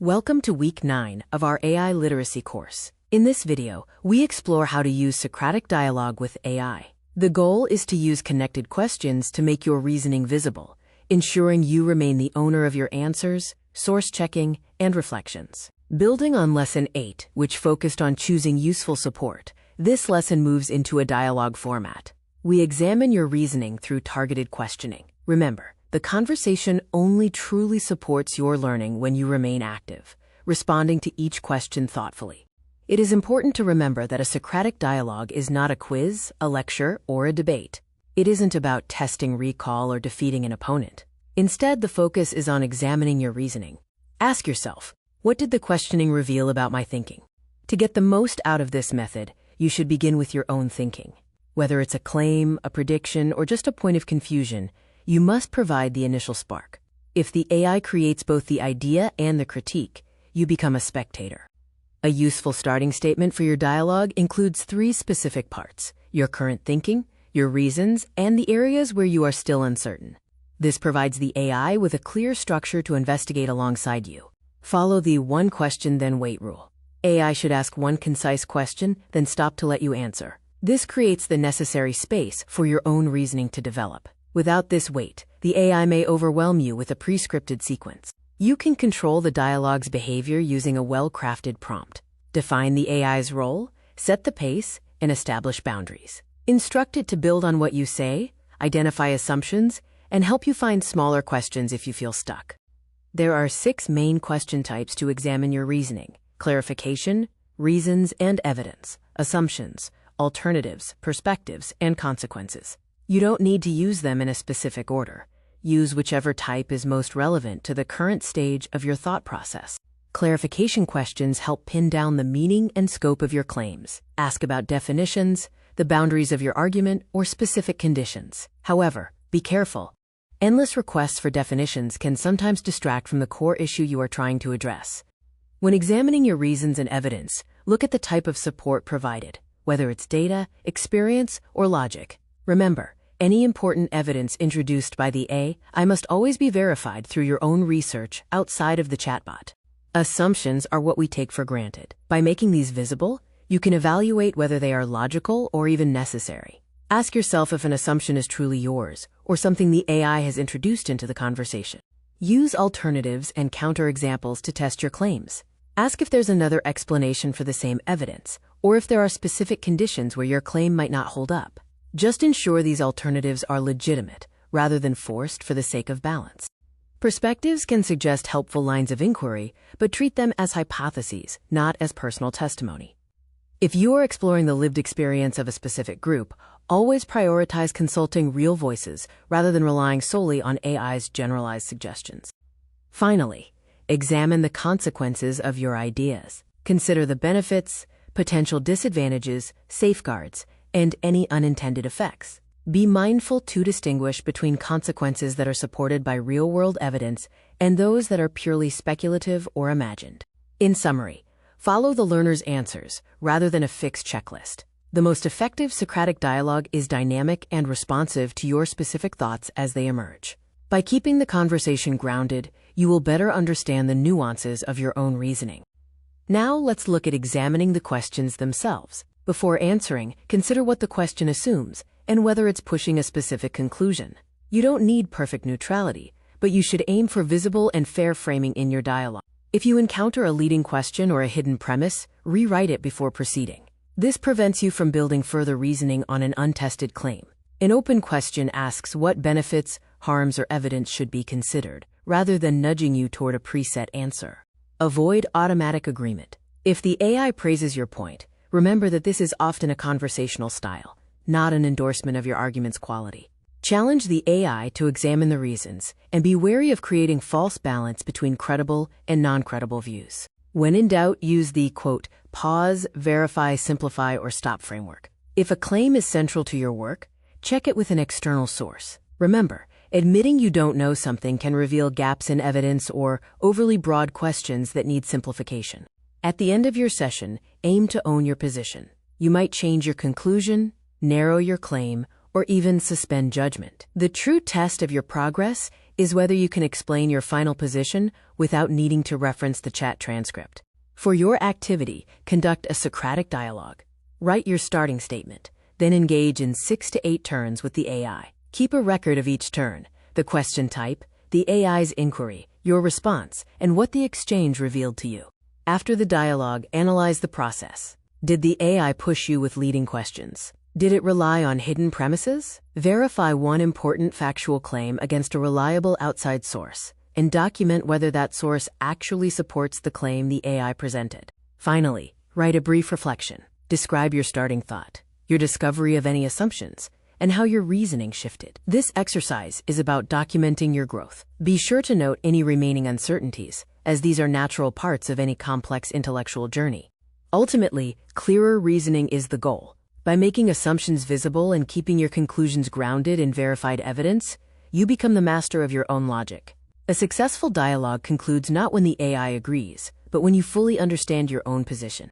Welcome to Week 9 of our AI Literacy course. In this video, we explore how to use Socratic dialogue with AI. The goal is to use connected questions to make your reasoning visible, ensuring you remain the owner of your answers, source checking, and reflections. Building on Lesson 8, which focused on choosing useful support, this lesson moves into a dialogue format. We examine your reasoning through targeted questioning. Remember, the conversation only truly supports your learning when you remain active, responding to each question thoughtfully. It is important to remember that a Socratic dialogue is not a quiz, a lecture, or a debate. It isn't about testing recall or defeating an opponent. Instead, the focus is on examining your reasoning. Ask yourself, what did the questioning reveal about my thinking? To get the most out of this method, you should begin with your own thinking. Whether it's a claim, a prediction, or just a point of confusion, you must provide the initial spark. If the AI creates both the idea and the critique, you become a spectator. A useful starting statement for your dialogue includes 3 specific parts: your current thinking, your reasons, and the areas where you are still uncertain. This provides the AI with a clear structure to investigate alongside you. Follow the one question then wait rule. AI should ask one concise question, then stop to let you answer. This creates the necessary space for your own reasoning to develop. Without this wait, the AI may overwhelm you with a pre-scripted sequence. You can control the dialogue's behavior using a well-crafted prompt. Define the AI's role, set the pace, and establish boundaries. Instruct it to build on what you say, identify assumptions, and help you find smaller questions if you feel stuck. There are 6 main question types to examine your reasoning: clarification, reasons and evidence, assumptions, alternatives, perspectives, and consequences. You don't need to use them in a specific order. Use whichever type is most relevant to the current stage of your thought process. Clarification questions help pin down the meaning and scope of your claims. Ask about definitions, the boundaries of your argument, or specific conditions. However, be careful. Endless requests for definitions can sometimes distract from the core issue you are trying to address. When examining your reasons and evidence, look at the type of support provided, whether it's data, experience, or logic. Remember, any important evidence introduced by the AI must always be verified through your own research outside of the chatbot. Assumptions are what we take for granted. By making these visible, you can evaluate whether they are logical or even necessary. Ask yourself if an assumption is truly yours or something the AI has introduced into the conversation. Use alternatives and counterexamples to test your claims. Ask if there's another explanation for the same evidence, or if there are specific conditions where your claim might not hold up. Just ensure these alternatives are legitimate, rather than forced for the sake of balance. Perspectives can suggest helpful lines of inquiry, but treat them as hypotheses, not as personal testimony. If you are exploring the lived experience of a specific group, always prioritize consulting real voices rather than relying solely on AI's generalized suggestions. Finally, examine the consequences of your ideas. Consider the benefits, potential disadvantages, safeguards, and any unintended effects. Be mindful to distinguish between consequences that are supported by real-world evidence and those that are purely speculative or imagined. In summary, follow the learner's answers rather than a fixed checklist. The most effective Socratic dialogue is dynamic and responsive to your specific thoughts as they emerge. By keeping the conversation grounded, you will better understand the nuances of your own reasoning. Now let's look at examining the questions themselves. Before answering, consider what the question assumes and whether it's pushing a specific conclusion. You don't need perfect neutrality, but you should aim for visible and fair framing in your dialogue. If you encounter a leading question or a hidden premise, rewrite it before proceeding. This prevents you from building further reasoning on an untested claim. An open question asks what benefits, harms, or evidence should be considered, rather than nudging you toward a preset answer. Avoid automatic agreement. If the AI praises your point, remember that this is often a conversational style, not an endorsement of your argument's quality. Challenge the AI to examine the reasons, and be wary of creating false balance between credible and non-credible views. When in doubt, use the, quote, pause, verify, simplify, or stop framework. If a claim is central to your work, check it with an external source. Remember, admitting you don't know something can reveal gaps in evidence or overly broad questions that need simplification. At the end of your session, aim to own your position. You might change your conclusion, narrow your claim, or even suspend judgment. The true test of your progress is whether you can explain your final position without needing to reference the chat transcript. For your activity, conduct a Socratic dialogue. Write your starting statement, then engage in 6 to 8 turns with the AI. Keep a record of each turn, the question type, the AI's inquiry, your response, and what the exchange revealed to you. After the dialogue, analyze the process. Did the AI push you with leading questions? Did it rely on hidden premises? Verify one important factual claim against a reliable outside source, and document whether that source actually supports the claim the AI presented. Finally, write a brief reflection. Describe your starting thought, your discovery of any assumptions, and how your reasoning shifted. This exercise is about documenting your growth. Be sure to note any remaining uncertainties, as these are natural parts of any complex intellectual journey. Ultimately, clearer reasoning is the goal. By making assumptions visible and keeping your conclusions grounded in verified evidence, you become the master of your own logic. A successful dialogue concludes not when the AI agrees, but when you fully understand your own position.